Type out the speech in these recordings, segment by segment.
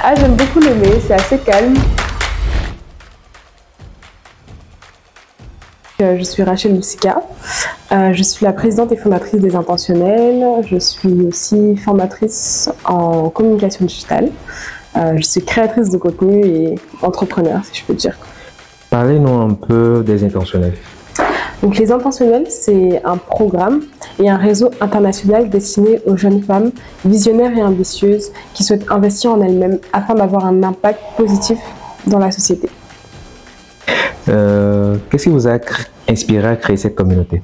Ah, j'aime beaucoup l'aimer, c'est assez calme. Je suis Rachel Moussika, je suis la présidente et fondatrice des Intentionnels, je suis aussi formatrice en communication digitale, je suis créatrice de contenu et entrepreneur, si je peux dire. Parlez-nous un peu des Intentionnels. Donc, les Intentionnels, c'est un programme et un réseau international destiné aux jeunes femmes visionnaires et ambitieuses qui souhaitent investir en elles-mêmes afin d'avoir un impact positif dans la société. Qu'est-ce qui vous a inspiré à créer cette communauté?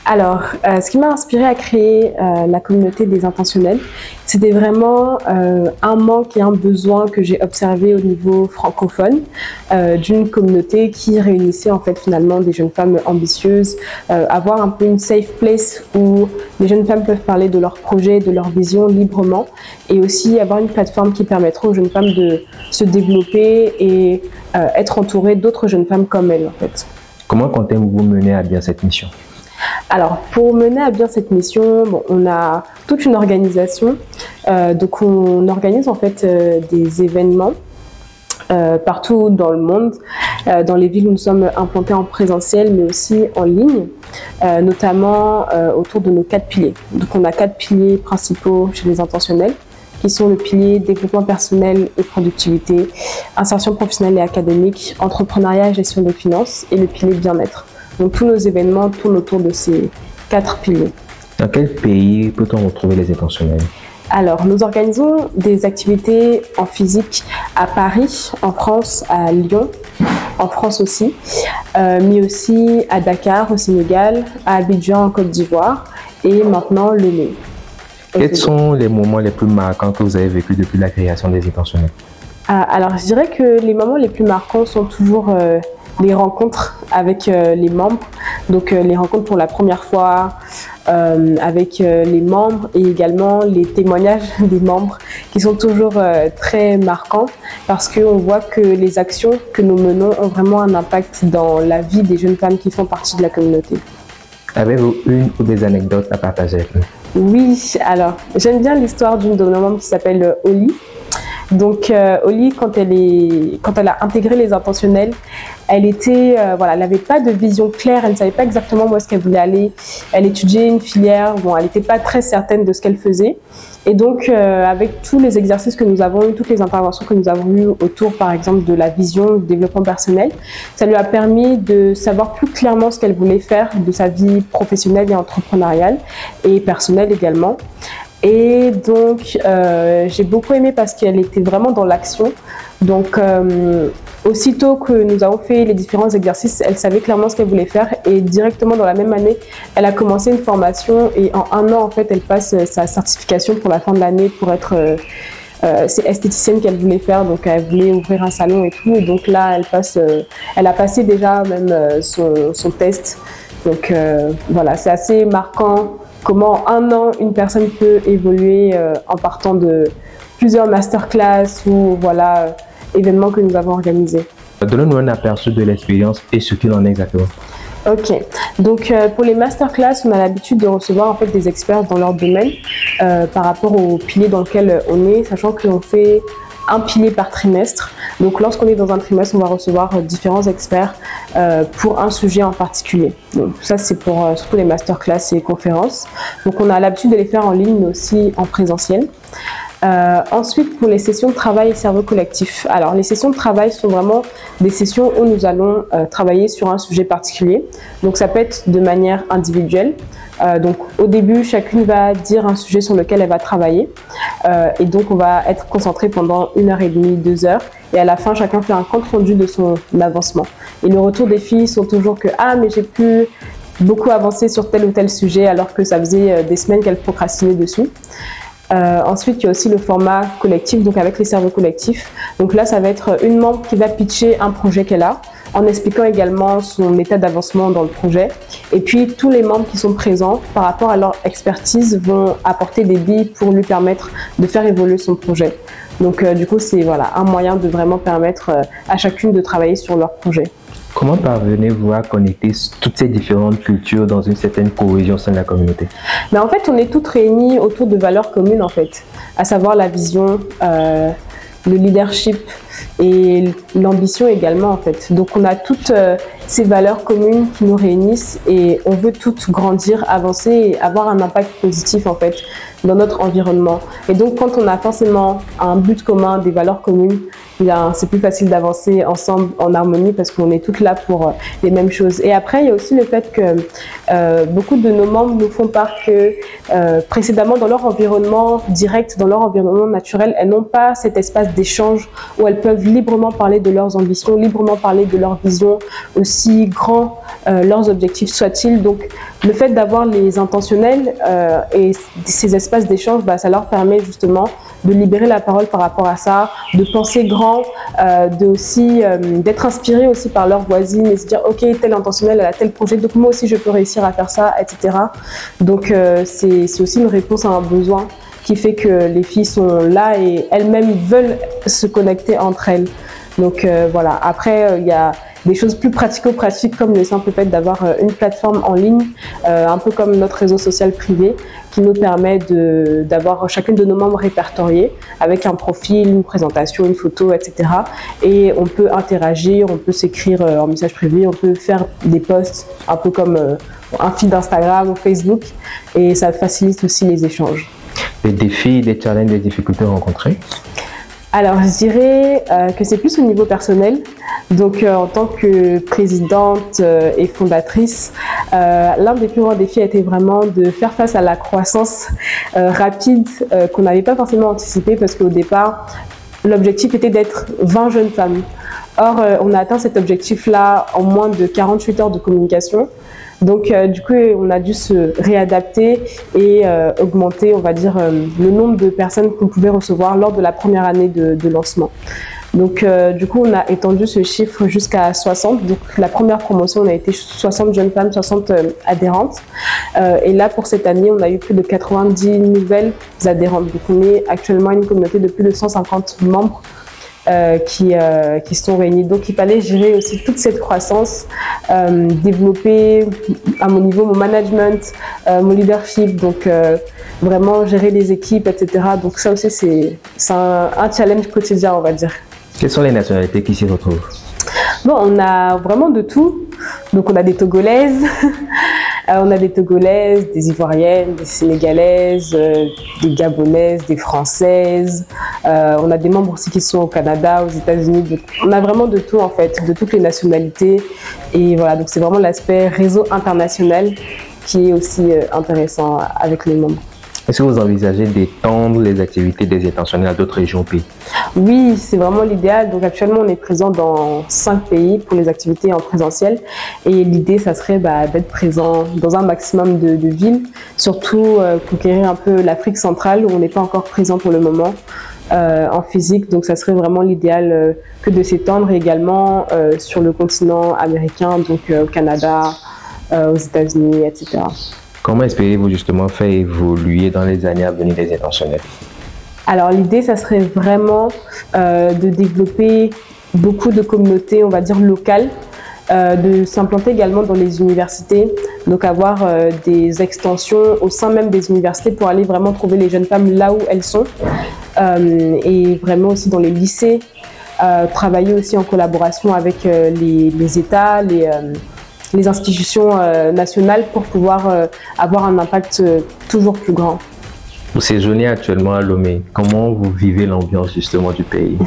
Alors, ce qui m'a inspiré à créer la communauté des Intentionnels, c'était vraiment un manque et un besoin que j'ai observé au niveau francophone d'une communauté qui réunissait en fait finalement des jeunes femmes ambitieuses, avoir un peu une safe place où les jeunes femmes peuvent parler de leurs projets, de leurs visions librement, et aussi avoir une plateforme qui permettra aux jeunes femmes de se développer et être entourées d'autres jeunes femmes comme elles en fait. Comment comptez-vous mener à bien cette mission? Alors, pour mener à bien cette mission, on a toute une organisation. Donc, on organise en fait des événements partout dans le monde, dans les villes où nous sommes implantés en présentiel, mais aussi en ligne, notamment autour de nos 4 piliers. Donc, on a 4 piliers principaux chez les Intentionnels, qui sont le pilier développement personnel et productivité, insertion professionnelle et académique, entrepreneuriat et gestion des finances, et le pilier bien-être. Donc tous nos événements tournent autour de ces 4 piliers. Dans quel pays peut-on retrouver les Intentionnels? Alors, nous organisons des activités en physique à Paris, en France, à Lyon, en France aussi, mais aussi à Dakar, au Sénégal, à Abidjan, en Côte d'Ivoire, et maintenant le Lomé. Quels sont les moments les plus marquants que vous avez vécus depuis la création des Intentionnels? Alors, je dirais que les moments les plus marquants sont toujours les rencontres avec les membres, donc les rencontres pour la première fois avec les membres et également les témoignages des membres qui sont toujours très marquants parce qu'on voit que les actions que nous menons ont vraiment un impact dans la vie des jeunes femmes qui font partie de la communauté. Avez-vous une ou des anecdotes à partager avec nous? Oui, alors j'aime bien l'histoire d'une de nos membres qui s'appelle Oli. Donc Oli, quand elle a intégré les Intentionnels, elle n'avait pas de vision claire, elle ne savait pas exactement où est-ce qu'elle voulait aller. Elle étudiait une filière, elle n'était pas très certaine de ce qu'elle faisait. Et donc avec tous les exercices que nous avons eu, toutes les interventions que nous avons eues autour par exemple de la vision, du développement personnel, ça lui a permis de savoir plus clairement ce qu'elle voulait faire de sa vie professionnelle et entrepreneuriale et personnelle également. Et donc, j'ai beaucoup aimé parce qu'elle était vraiment dans l'action. Donc, aussitôt que nous avons fait les différents exercices, elle savait clairement ce qu'elle voulait faire. Et directement dans la même année, elle a commencé une formation. Et en 1 an, en fait, elle passe sa certification pour la fin de l'année pour être... c'est esthéticienne qu'elle voulait faire. Donc, elle voulait ouvrir un salon et tout. Et donc là, elle a passé déjà même son test. Donc, voilà, c'est assez marquant. Comment en 1 an, une personne peut évoluer en partant de plusieurs masterclass ou événements que nous avons organisés. Donnez-nous un aperçu de l'expérience et ce qu'il en est exactement. Ok, donc pour les masterclass, on a l'habitude de recevoir en fait des experts dans leur domaine par rapport au pilier dans lequel on est, sachant qu'on fait un pilier par trimestre. Donc lorsqu'on est dans un trimestre, on va recevoir différents experts pour un sujet en particulier. Donc ça c'est pour surtout les masterclass et les conférences. Donc on a l'habitude de les faire en ligne mais aussi en présentiel. Ensuite, pour les sessions de travail et cerveau collectif. Alors, les sessions de travail sont vraiment des sessions où nous allons travailler sur un sujet particulier. Donc, ça peut être de manière individuelle. Donc, au début, chacune va dire un sujet sur lequel elle va travailler. Et donc, on va être concentré pendant 1h30, 2 heures. Et à la fin, chacun fait un compte rendu de son avancement. Et le retour des filles sont toujours que « Ah, mais j'ai pu beaucoup avancer sur tel ou tel sujet alors que ça faisait des semaines qu'elle procrastinait dessus. » Ensuite, il y a aussi le format collectif, donc avec les cerveaux collectifs. Donc là, ça va être une membre qui va pitcher un projet qu'elle a, en expliquant également son état d'avancement dans le projet. Et puis, tous les membres qui sont présents, par rapport à leur expertise, vont apporter des billes pour lui permettre de faire évoluer son projet. Donc, du coup, c'est un moyen de vraiment permettre à chacune de travailler sur leur projet. Comment parvenez-vous à connecter toutes ces différentes cultures dans une certaine cohésion au sein de la communauté? Mais en fait, on est toutes réunies autour de valeurs communes, en fait, à savoir la vision, le leadership et l'ambition également, en fait. Donc, on a toutes ces valeurs communes qui nous réunissent et on veut toutes grandir, avancer et avoir un impact positif, en fait, dans notre environnement. Et donc, quand on a forcément un but commun, des valeurs communes, c'est plus facile d'avancer ensemble en harmonie parce qu'on est toutes là pour les mêmes choses. Et après, il y a aussi le fait que beaucoup de nos membres nous font part que précédemment, dans leur environnement direct, dans leur environnement naturel, elles n'ont pas cet espace d'échange où elles peuvent librement parler de leurs ambitions, librement parler de leur vision, aussi grands leurs objectifs soient-ils. Donc, le fait d'avoir les intentionnels et ces espaces d'échange, ça leur permet justement de libérer la parole par rapport à ça, de penser grand, d'être inspiré aussi par leurs voisines et se dire ok, tel intentionnel, elle a tel projet, donc moi aussi je peux réussir à faire ça, etc. Donc c'est aussi une réponse à un besoin qui fait que les filles sont là et elles-mêmes veulent se connecter entre elles. Donc voilà, après il y a des choses plus pratico-pratiques comme le simple fait d'avoir une plateforme en ligne, un peu comme notre réseau social privé, qui nous permet d'avoir chacune de nos membres répertoriés avec un profil, une présentation, une photo, etc. Et on peut interagir, on peut s'écrire en message privé, on peut faire des posts un peu comme un feed d'Instagram ou Facebook et ça facilite aussi les échanges. Des défis, des challenges, des difficultés rencontrées? Alors, je dirais que c'est plus au niveau personnel. Donc, en tant que présidente et fondatrice, l'un des plus grands défis a été vraiment de faire face à la croissance rapide qu'on n'avait pas forcément anticipée parce qu'au départ, l'objectif était d'être 20 jeunes femmes. Or, on a atteint cet objectif-là en moins de 48 heures de communication. Donc, du coup, on a dû se réadapter et augmenter, on va dire, le nombre de personnes qu'on pouvait recevoir lors de la première année de lancement. Donc, du coup, on a étendu ce chiffre jusqu'à 60. Donc, la première promotion, on a été 60 jeunes femmes, 60 adhérentes. Et là, pour cette année, on a eu plus de 90 nouvelles adhérentes. Donc, on est actuellement une communauté de plus de 150 membres qui sont réunis. Donc, il fallait gérer aussi toute cette croissance, développer à mon niveau mon management, mon leadership, donc vraiment gérer les équipes, etc. Donc, ça aussi, c'est un challenge quotidien, on va dire. Quelles sont les nationalités qui s'y retrouvent? Bon, on a vraiment de tout. Donc, on a des Togolaises, des Ivoiriennes, des Sénégalaises, des Gabonaises, des Françaises. On a des membres aussi qui sont au Canada, aux États-Unis. On a vraiment de tout, en fait, de toutes les nationalités. Et voilà, donc c'est vraiment l'aspect réseau international qui est aussi intéressant avec les membres. Est-ce que vous envisagez d'étendre les activités des intentionnels à d'autres régions ou pays? Oui, c'est vraiment l'idéal. Donc actuellement, on est présent dans 5 pays pour les activités en présentiel. Et l'idée, ça serait d'être présent dans un maximum de villes, surtout conquérir un peu l'Afrique centrale où on n'est pas encore présent pour le moment en physique. Donc ça serait vraiment l'idéal que de s'étendre également sur le continent américain, donc au Canada, aux États-Unis, etc. Comment espérez-vous justement faire évoluer dans les années à venir les intentionnels? Alors l'idée, ça serait vraiment de développer beaucoup de communautés, on va dire locales, de s'implanter également dans les universités, donc avoir des extensions au sein même des universités pour aller vraiment trouver les jeunes femmes là où elles sont, et vraiment aussi dans les lycées, travailler aussi en collaboration avec les États, les institutions nationales pour pouvoir avoir un impact toujours plus grand. Vous séjournez actuellement à Lomé. Comment vous vivez l'ambiance justement du pays?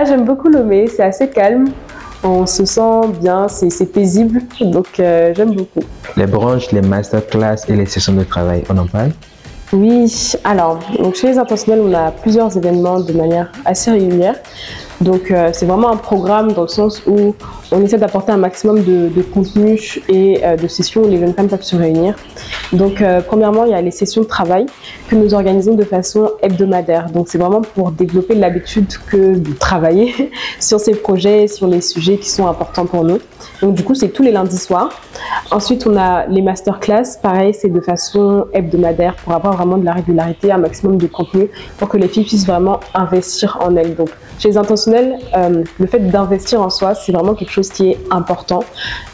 J'aime beaucoup Lomé, c'est assez calme. On se sent bien, c'est paisible, donc j'aime beaucoup. Les branches, les masterclass et les sessions de travail, on en parle? Oui, alors donc chez les intentionnels, on a plusieurs événements de manière assez régulière. Donc c'est vraiment un programme dans le sens où on essaie d'apporter un maximum de contenu et de sessions où les jeunes femmes peuvent se réunir. Donc premièrement, il y a les sessions de travail que nous organisons de façon hebdomadaire. Donc c'est vraiment pour développer l'habitude de travailler sur ces projets, sur les sujets qui sont importants pour nous. Donc du coup, c'est tous les lundis soirs. Ensuite, on a les masterclass. Pareil, c'est de façon hebdomadaire pour avoir vraiment de la régularité, un maximum de contenu pour que les filles puissent vraiment investir en elles. Donc chez les intentionnels, intentionnel, le fait d'investir en soi, c'est vraiment quelque chose qui est important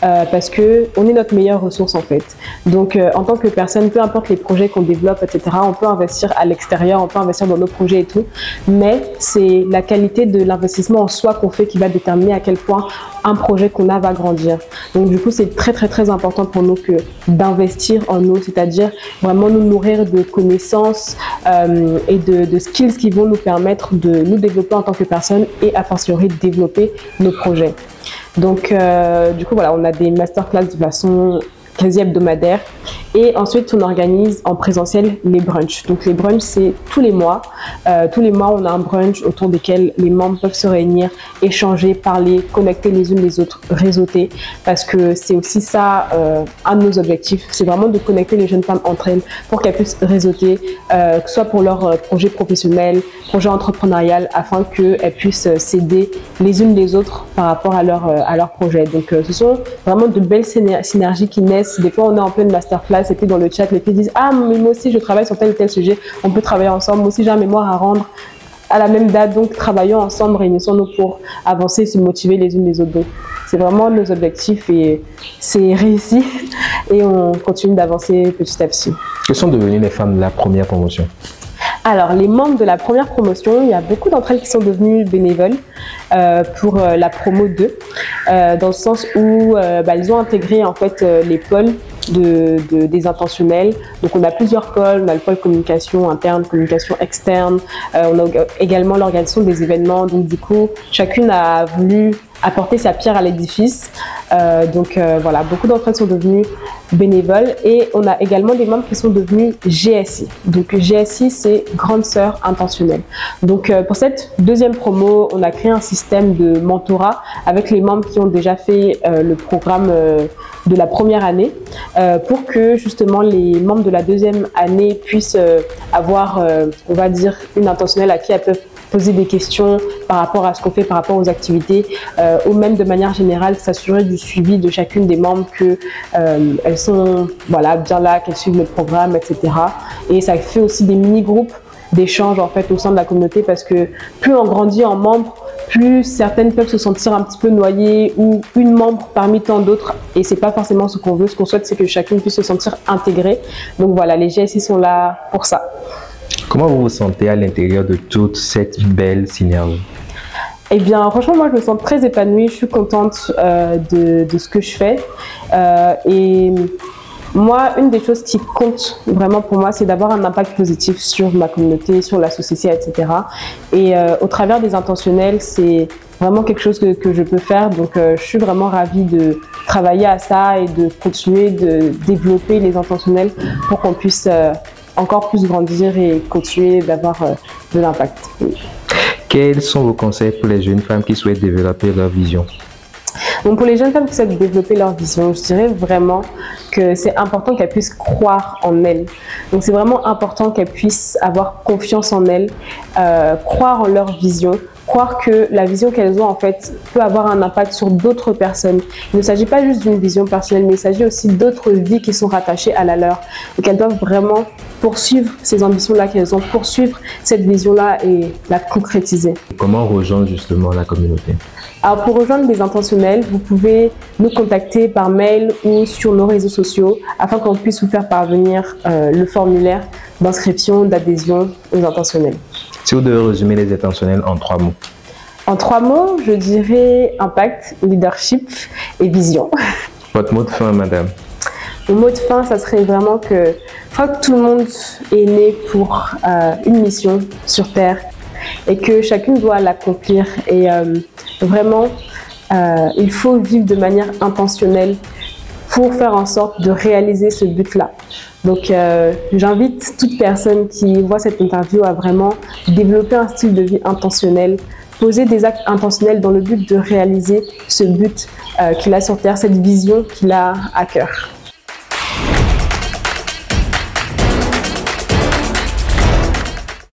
parce qu'on est notre meilleure ressource en fait. Donc en tant que personne, peu importe les projets qu'on développe, etc., on peut investir à l'extérieur, on peut investir dans nos projets et tout, mais c'est la qualité de l'investissement en soi qu'on fait qui va déterminer à quel point un projet qu'on a va grandir. Donc du coup, c'est très important pour nous que d'investir en nous, c'est-à-dire vraiment nous nourrir de connaissances et de skills qui vont nous permettre de nous développer en tant que personne et a fortiori développer nos projets. Donc du coup, voilà, on a des masterclass de façon quasi hebdomadaire et ensuite on organise en présentiel les brunchs. Donc les brunchs, c'est tous les mois. Tous les mois, on a un brunch autour desquels les membres peuvent se réunir, échanger, parler, connecter les unes les autres, réseauter, parce que c'est aussi ça un de nos objectifs, c'est vraiment de connecter les jeunes femmes entre elles pour qu'elles puissent réseauter, que ce soit pour leur projet professionnel, projet entrepreneurial, afin qu'elles puissent s'aider les unes les autres par rapport à leur projet. Donc ce sont vraiment de belles synergies qui naissent. Des fois, on est en pleine masterclass et puis dans le chat, les filles disent « Ah, mais moi aussi, je travaille sur tel ou tel sujet, on peut travailler ensemble. Moi aussi, j'ai un mémoire à rendre à la même date. Donc, travaillons ensemble, réunissons-nous pour avancer et se motiver les unes les autres. » Donc, c'est vraiment nos objectifs et c'est réussi et on continue d'avancer petit à petit. Quelles sont devenues les femmes de la première promotion? Alors, les membres de la première promotion, il y a beaucoup d'entre elles qui sont devenues bénévoles pour la promo 2, dans le sens où ils ont intégré en fait les pôles des intentionnels. Donc, on a plusieurs pôles. On a le pôle communication interne, communication externe. On a également l'organisation des événements. Donc, du coup, chacune a voulu apporter sa pierre à l'édifice. Voilà, beaucoup d'entre elles sont devenues bénévoles et on a également des membres qui sont devenus GSI. Donc GSI, c'est Grande Sœur Intentionnelle. Donc pour cette deuxième promo, on a créé un système de mentorat avec les membres qui ont déjà fait le programme de la première année pour que justement les membres de la deuxième année puissent avoir, on va dire, une intentionnelle à qui elles peuvent poser des questions par rapport à ce qu'on fait, par rapport aux activités, ou même de manière générale s'assurer du suivi de chacune des membres, qu'elles sont bien là, qu'elles suivent le programme, etc. Et ça fait aussi des mini-groupes d'échange en fait au sein de la communauté, parce que plus on grandit en membres, plus certaines peuvent se sentir un petit peu noyées ou une membre parmi tant d'autres, et c'est pas forcément ce qu'on veut. Ce qu'on souhaite, c'est que chacune puisse se sentir intégrée. Donc voilà, les GSI sont là pour ça. Comment vous vous sentez à l'intérieur de toute cette belle synergie? Eh bien, franchement, moi, je me sens très épanouie. Je suis contente de ce que je fais. Et moi, une des choses qui compte vraiment pour moi, c'est d'avoir un impact positif sur ma communauté, sur la société, etc. Et au travers des intentionnels, c'est vraiment quelque chose que je peux faire. Donc, je suis vraiment ravie de travailler à ça et de continuer de développer les intentionnels pour qu'on puisse encore plus grandir et continuer d'avoir de l'impact. Quels sont vos conseils pour les jeunes femmes qui souhaitent développer leur vision? Donc pour les jeunes femmes qui souhaitent développer leur vision, je dirais vraiment que c'est important qu'elles puissent croire en elles. Donc c'est vraiment important qu'elles puissent avoir confiance en elles, croire en leur vision, croire que la vision qu'elles ont en fait peut avoir un impact sur d'autres personnes. Il ne s'agit pas juste d'une vision personnelle, mais il s'agit aussi d'autres vies qui sont rattachées à la leur. Et qu'elles doivent vraiment poursuivre ces ambitions-là qu'elles ont, poursuivre cette vision-là et la concrétiser. Comment rejoindre justement la communauté? Alors pour rejoindre les intentionnels, vous pouvez nous contacter par mail ou sur nos réseaux sociaux afin qu'on puisse vous faire parvenir le formulaire d'inscription, d'adhésion aux intentionnels. Si vous devez résumer les intentionnels en 3 mots. En 3 mots, je dirais impact, leadership et vision. Votre mot de fin, madame? Le mot de fin, ça serait vraiment que je crois que tout le monde est né pour une mission sur Terre et que chacune doit l'accomplir. Et vraiment, il faut vivre de manière intentionnelle pour faire en sorte de réaliser ce but-là. Donc, j'invite toute personne qui voit cette interview à vraiment développer un style de vie intentionnel, poser des actes intentionnels dans le but de réaliser ce but qu'il a sur Terre, cette vision qu'il a à cœur.